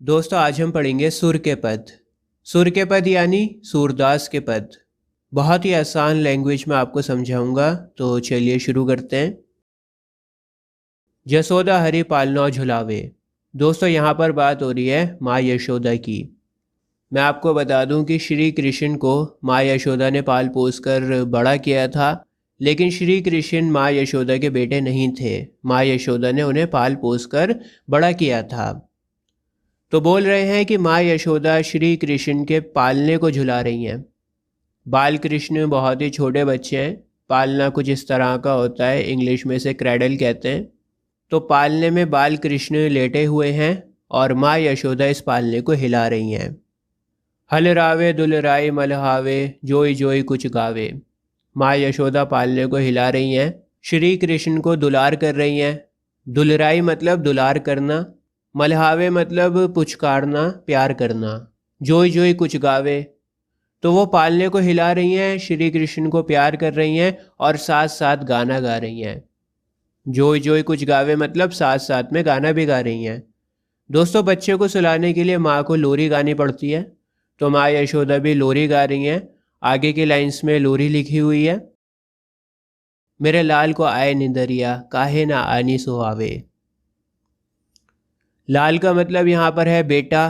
दोस्तों आज हम पढ़ेंगे सुर के पद। सुर के पद यानी सूरदास के पद। बहुत ही आसान लैंग्वेज में आपको समझाऊंगा, तो चलिए शुरू करते हैं। जसोदा हरि पालनौ झुलावे। दोस्तों यहाँ पर बात हो रही है माँ यशोदा की। मैं आपको बता दूं कि श्री कृष्ण को माँ यशोदा ने पाल पोस कर बड़ा किया था, लेकिन श्री कृष्ण माँ यशोदा के बेटे नहीं थे। माँ यशोदा ने उन्हें पाल पोस कर बड़ा किया था। तो बोल रहे हैं कि माँ यशोदा श्री कृष्ण के पालने को झुला रही हैं। बाल कृष्ण बहुत ही छोटे बच्चे हैं। पालना कुछ इस तरह का होता है, इंग्लिश में से क्रैडल कहते हैं। तो पालने में बाल कृष्ण लेटे हुए हैं और माँ यशोदा इस पालने को हिला रही हैं। हलरावे दुलराई मलहावे जोई जोई कुछ गावे। माँ यशोदा पालने को हिला रही हैं, श्री कृष्ण को दुलार कर रही हैं। दुलराई मतलब दुलार करना, मलहावे मतलब पुचकारना, प्यार करना। जोई जोई कुछ गावे, तो वो पालने को हिला रही हैं, श्री कृष्ण को प्यार कर रही हैं और साथ साथ गाना गा रही हैं। जोई जोई कुछ गावे मतलब साथ साथ में गाना भी गा रही हैं। दोस्तों बच्चे को सुलाने के लिए माँ को लोरी गानी पड़ती है, तो माँ यशोदा भी लोरी गा रही हैं। आगे की लाइन्स में लोरी लिखी हुई है। मेरे लाल को आए निंदरिया काहे ना आनी सुहावे। लाल का मतलब यहाँ पर है बेटा,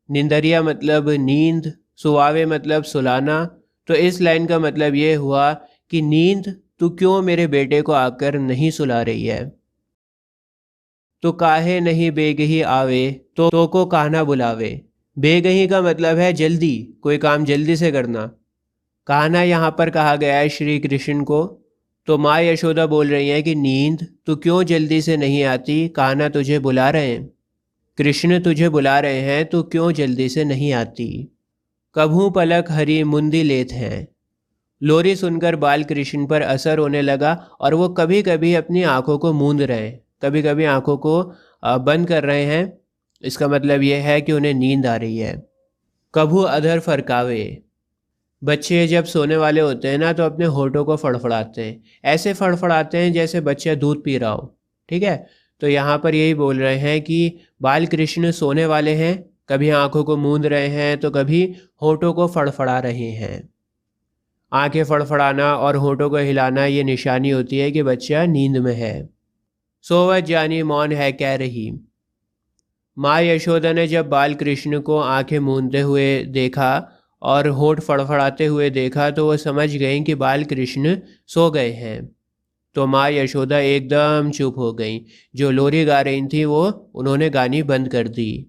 निंदरिया मतलब नींद, सुहावे मतलब सुलाना। तो इस लाइन का मतलब ये हुआ कि नींद तू क्यों मेरे बेटे को आकर नहीं सुला रही है। तो काहे नहीं बेगही आवे, तो को कान्हा बुलावे। बेगही का मतलब है जल्दी, कोई काम जल्दी से करना। कान्हा यहाँ पर कहा गया है श्री कृष्ण को। तो माँ यशोदा बोल रही है कि नींद तू क्यों जल्दी से नहीं आती, कान्हा तुझे बुला रहे हैं। कृष्ण तुझे बुला रहे हैं, तू क्यों जल्दी से नहीं आती। कभू पलक हरी मुंदी लेत हैं। लोरी सुनकर बाल कृष्ण पर असर होने लगा और वो कभी कभी अपनी आंखों को मूंद रहे हैं, कभी कभी आंखों को बंद कर रहे हैं। इसका मतलब ये है कि उन्हें नींद आ रही है। कभू अधर फरकावे। बच्चे जब सोने वाले होते हैं ना, तो अपने होठों को फड़फड़ाते हैं। ऐसे फड़फड़ाते हैं जैसे बच्चा दूध पी रहा हो। ठीक है, तो यहाँ पर यही बोल रहे हैं कि बाल कृष्ण सोने वाले हैं, कभी आंखों को मूंद रहे हैं तो कभी होठों को फड़फड़ा रहे हैं। आंखें फड़फड़ाना और होठों को हिलाना ये निशानी होती है कि बच्चा नींद में है। सोवत जानी मौन है कह रही। माँ यशोदा ने जब बाल कृष्ण को आंखें मूंदते हुए देखा और होठ फड़फड़ाते हुए देखा, तो वो समझ गई कि बाल कृष्ण सो गए हैं। तो माँ यशोदा एकदम चुप हो गई। जो लोरी गा रही थी वो उन्होंने गानी बंद कर दी।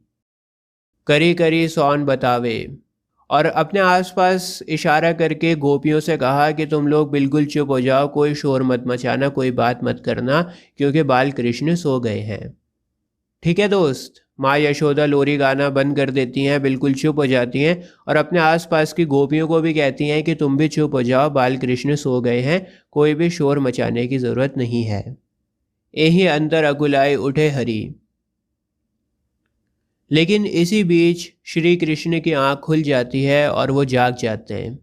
करी करी सौन बतावे, और अपने आसपास इशारा करके गोपियों से कहा कि तुम लोग बिल्कुल चुप हो जाओ, कोई शोर मत मचाना, कोई बात मत करना, क्योंकि बाल कृष्ण सो गए हैं। ठीक है दोस्त, माँ यशोदा लोरी गाना बंद कर देती हैं, बिल्कुल चुप हो जाती हैं और अपने आसपास की गोपियों को भी कहती हैं कि तुम भी चुप हो जाओ, बाल कृष्ण सो गए हैं, कोई भी शोर मचाने की ज़रूरत नहीं है। यही अंदर अकुलाए उठे हरि। लेकिन इसी बीच श्री कृष्ण की आँख खुल जाती है और वो जाग जाते हैं।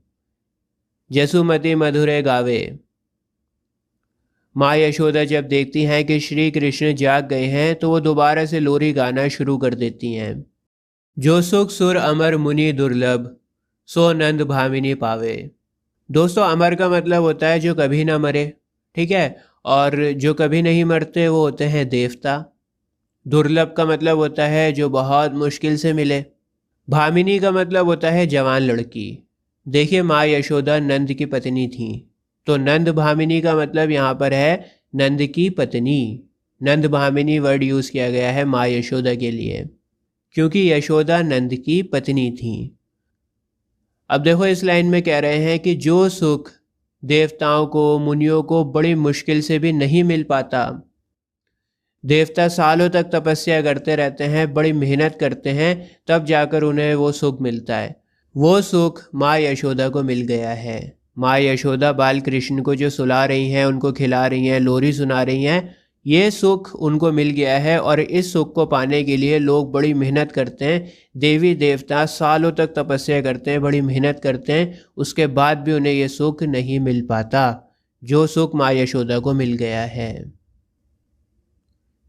जसुमती मधुरे गावे। माँ यशोदा जब देखती हैं कि श्री कृष्ण जाग गए हैं, तो वो दोबारा से लोरी गाना शुरू कर देती हैं। जो सुख सुर अमर मुनि दुर्लभ, सो नंद भामिनी पावे। दोस्तों अमर का मतलब होता है जो कभी ना मरे। ठीक है, और जो कभी नहीं मरते वो होते हैं देवता। दुर्लभ का मतलब होता है जो बहुत मुश्किल से मिले। भामिनी का मतलब होता है जवान लड़की। देखिए माँ यशोदा नंद की पत्नी थी, तो नंद भामिनी का मतलब यहाँ पर है नंद की पत्नी। नंद भामिनी वर्ड यूज़ किया गया है माँ यशोदा के लिए, क्योंकि यशोदा नंद की पत्नी थी। अब देखो इस लाइन में कह रहे हैं कि जो सुख देवताओं को, मुनियों को बड़ी मुश्किल से भी नहीं मिल पाता। देवता सालों तक तपस्या करते रहते हैं, बड़ी मेहनत करते हैं, तब जाकर उन्हें वो सुख मिलता है। वो सुख माँ यशोदा को मिल गया है। माँ यशोदा बाल कृष्ण को जो सुला रही हैं, उनको खिला रही हैं, लोरी सुना रही हैं, ये सुख उनको मिल गया है। और इस सुख को पाने के लिए लोग बड़ी मेहनत करते हैं। देवी देवता सालों तक तपस्या करते हैं, बड़ी मेहनत करते हैं, उसके बाद भी उन्हें ये सुख नहीं मिल पाता जो सुख माँ यशोदा को मिल गया है।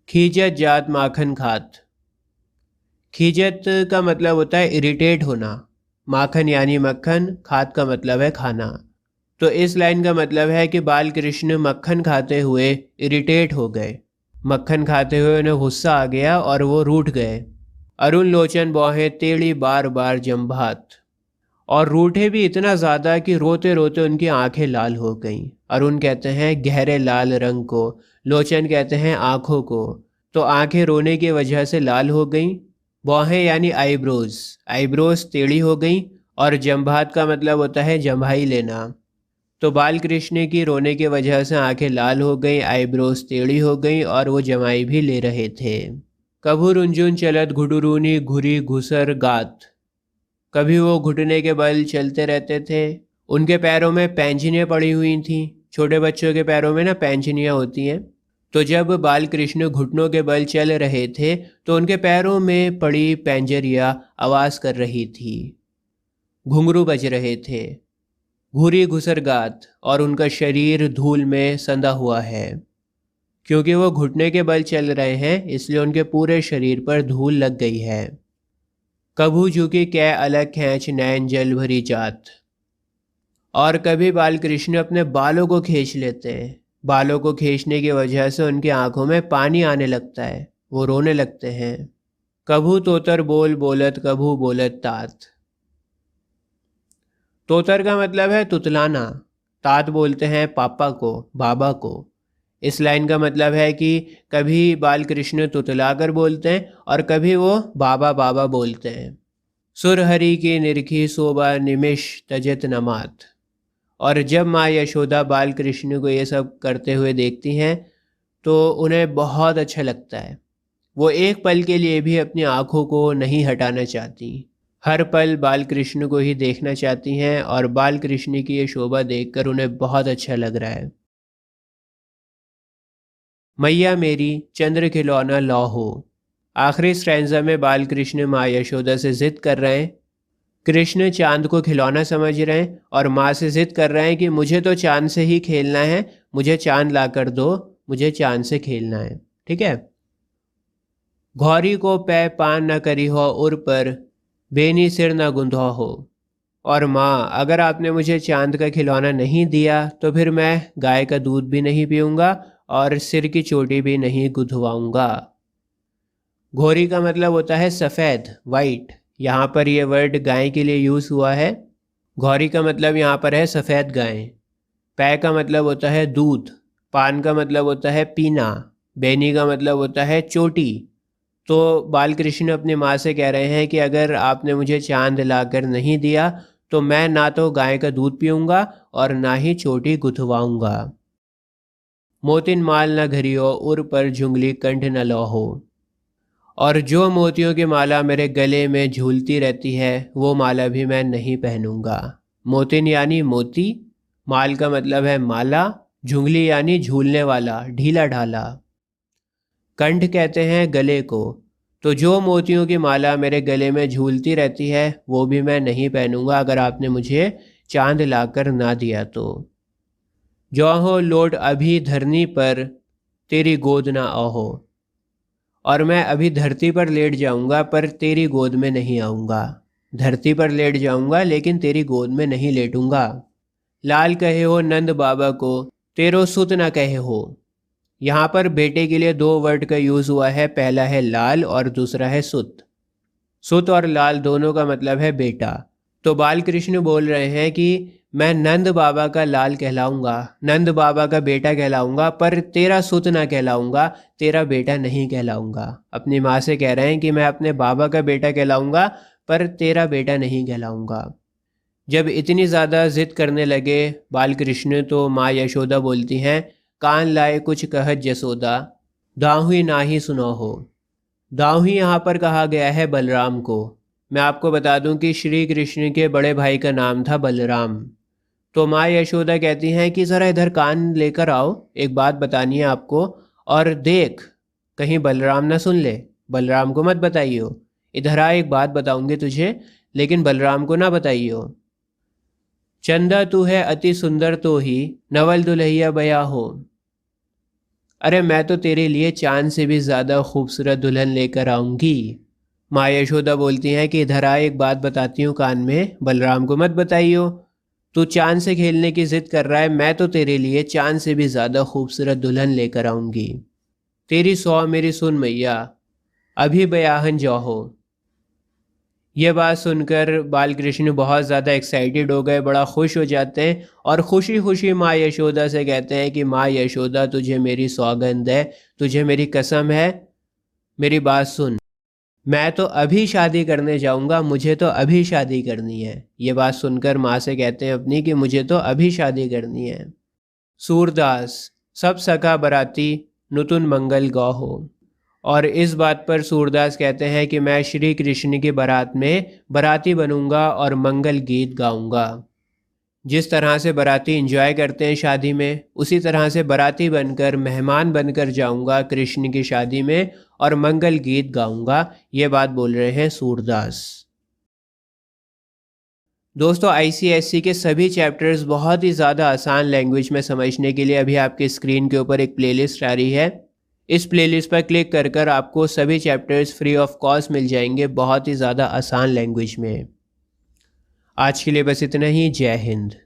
खींचत जात माखन खात। खीजत का मतलब होता है इरिटेट होना। माखन यानी मक्खन, खात का मतलब है खाना। तो इस लाइन का मतलब है कि बाल कृष्ण मक्खन खाते हुए इरिटेट हो गए। मक्खन खाते हुए उन्हें गुस्सा आ गया और वो रूठ गए। अरुण लोचन बौहें टेढ़ी बार बार जम्भात। और रूठे भी इतना ज़्यादा कि रोते रोते उनकी आंखें लाल हो गईं। अरुण कहते हैं गहरे लाल रंग को, लोचन कहते हैं आंखों को। तो आंखें रोने की वजह से लाल हो गईं। बौहें यानी आईब्रोज, आईब्रोज टेढ़ी हो गईं। और जम्भात का मतलब होता है जम्भाई लेना। तो बाल कृष्ण की रोने की वजह से आंखें लाल हो गईं, आईब्रोज टेढ़ी हो गईं और वो जमाई भी ले रहे थे। कभू रुंझुन चलत घुडुरूनी घुरी घुसर गात। कभी वो घुटने के बल चलते रहते थे। उनके पैरों में पैंजनियाँ पड़ी हुई थीं। छोटे बच्चों के पैरों में ना पैंजनियाँ होती हैं। तो जब बाल कृष्ण घुटनों के बल चल रहे थे तो उनके पैरों में पड़ी पैंजरियाँ आवाज़ कर रही थी, घुंघरू बज रहे थे। घूरी घुसरगात, और उनका शरीर धूल में संधा हुआ है। क्योंकि वो घुटने के बल चल रहे हैं इसलिए उनके पूरे शरीर पर धूल लग गई है। कभू झुकी कै अलग खींच नैन जल भरी जात। और कभी बाल कृष्ण अपने बालों को खींच लेते हैं। बालों को खींचने की वजह से उनकी आंखों में पानी आने लगता है, वो रोने लगते हैं। कभू तोतर बोल बोलत कभू बोलत तात। तोतर का मतलब है तुतलाना। तात बोलते हैं पापा को, बाबा को। इस लाइन का मतलब है कि कभी बाल कृष्ण तुतला कर बोलते हैं और कभी वो बाबा बाबा बोलते हैं। सुरहरि की निरखी शोभा निमिष तजत नमात। और जब माँ यशोदा बाल कृष्ण को ये सब करते हुए देखती हैं तो उन्हें बहुत अच्छा लगता है। वो एक पल के लिए भी अपनी आंखों को नहीं हटाना चाहती। हर पल बाल कृष्ण को ही देखना चाहती हैं और बाल कृष्ण की ये शोभा देखकर उन्हें बहुत अच्छा लग रहा है। मैया मेरी चंद्र खिलौना लौ हो। आखिरी स्टैंजा में बाल कृष्ण माँ यशोदा से जिद कर रहे हैं। कृष्ण चांद को खिलौना समझ रहे हैं और माँ से जिद कर रहे हैं कि मुझे तो चांद से ही खेलना है, मुझे चांद ला कर दो, मुझे चांद से खेलना है। ठीक है। घौरी को पै पान न करी हो उर पर, बेनी सिर न गुंधा हो। और माँ, अगर आपने मुझे चांद का खिलौना नहीं दिया तो फिर मैं गाय का दूध भी नहीं पीऊँगा और सिर की चोटी भी नहीं गुंधवाऊँगा। घोरी का मतलब होता है सफ़ेद, वाइट। यहाँ पर यह वर्ड गाय के लिए यूज़ हुआ है। घौरी का मतलब यहाँ पर है सफ़ेद गाय। पै का मतलब होता है दूध। पान का मतलब होता है पीना। बेनी का मतलब होता है चोटी। तो बाल कृष्ण अपनी माँ से कह रहे हैं कि अगर आपने मुझे चांद लाकर नहीं दिया तो मैं ना तो गाय का दूध पीऊँगा और ना ही चोटी गुथवाऊँगा। मोतिन माल न घरियो उर पर झुंगली कंठ न लौहो। और जो मोतियों की माला मेरे गले में झूलती रहती है वो माला भी मैं नहीं पहनूंगा। मोतिन यानी मोती, माल का मतलब है माला, झुंगली यानी झूलने वाला, ढीला ढाला। कंठ कहते हैं गले को। तो जो मोतियों की माला मेरे गले में झूलती रहती है वो भी मैं नहीं पहनूंगा अगर आपने मुझे चांद लाकर ना दिया तो। जो हो लोट अभी धरनी पर, तेरी गोद ना आहो। और मैं अभी धरती पर लेट जाऊंगा पर तेरी गोद में नहीं आऊँगा। धरती पर लेट जाऊंगा लेकिन तेरी गोद में नहीं लेटूंगा। लाल कहे हो नंद बाबा को, तेरो सुत ना कहे हो। यहाँ पर बेटे के लिए दो वर्ड का यूज़ हुआ है। पहला है लाल और दूसरा है सुत। सुत और लाल दोनों का मतलब है बेटा। तो बाल कृष्ण बोल रहे हैं कि मैं नंद बाबा का लाल कहलाऊंगा, नंद बाबा का बेटा कहलाऊंगा, पर तेरा सुत ना कहलाऊंगा, तेरा बेटा नहीं कहलाऊंगा। अपनी माँ से कह रहे हैं कि मैं अपने बाबा का बेटा कहलाऊंगा पर तेरा बेटा नहीं कहलाऊंगा। जब इतनी ज़्यादा जिद करने लगे बाल कृष्ण तो माँ यशोदा बोलती हैं, कान लाए कुछ कहत जसोदा, दाहुई ना ही सुनो हो। दाहुई यहाँ पर कहा गया है बलराम को। मैं आपको बता दूं कि श्री कृष्ण के बड़े भाई का नाम था बलराम। तो माँ यशोदा कहती हैं कि ज़रा इधर कान लेकर आओ, एक बात बतानी है आपको, और देख कहीं बलराम ना सुन ले। बलराम को मत बताइयो। इधर आ, एक बात बताऊंगी तुझे, लेकिन बलराम को ना बताइयो। चंदा तू है अति सुंदर तो ही, नवल दुल्हैया बया हो। अरे मैं तो तेरे लिए चांद से भी ज़्यादा खूबसूरत दुल्हन लेकर आऊंगी। माँ यशोदा बोलती हैं कि इधर आ, एक बात बताती हूँ कान में, बलराम को मत बताइयो। तू चांद से खेलने की जिद कर रहा है, मैं तो तेरे लिए चांद से भी ज़्यादा खूबसूरत दुल्हन लेकर आऊँगी। तेरी सौ मेरी सुन मैया, अभी बयाहन जाओ। यह बात सुनकर बाल कृष्ण बहुत ज़्यादा एक्साइटेड हो गए, बड़ा खुश हो जाते हैं और खुशी खुशी माँ यशोदा से कहते हैं कि माँ यशोदा, तुझे मेरी सौगंध है, तुझे मेरी कसम है, मेरी बात सुन। मैं तो अभी शादी करने जाऊंगा, मुझे तो अभी शादी करनी है। ये बात सुनकर माँ से कहते हैं अपनी कि मुझे तो अभी शादी करनी है। सूरदास सब सखा बराती, नुतुन मंगल गाहो। और इस बात पर सूरदास कहते हैं कि मैं श्री कृष्ण की बारात में बाराती बनूंगा और मंगल गीत गाऊंगा। जिस तरह से बाराती एंजॉय करते हैं शादी में, उसी तरह से बाराती बनकर, मेहमान बनकर जाऊंगा कृष्ण की शादी में और मंगल गीत गाऊंगा। ये बात बोल रहे हैं सूरदास। दोस्तों, आईसीएससी के सभी चैप्टर्स बहुत ही ज़्यादा आसान लैंग्वेज में समझने के लिए अभी आपके स्क्रीन के ऊपर एक प्लेलिस्ट आ रही है। इस प्लेलिस्ट पर क्लिक कर कर आपको सभी चैप्टर्स फ्री ऑफ कॉस्ट मिल जाएंगे, बहुत ही ज़्यादा आसान लैंग्वेज में। आज के लिए बस इतना ही। जय हिंद।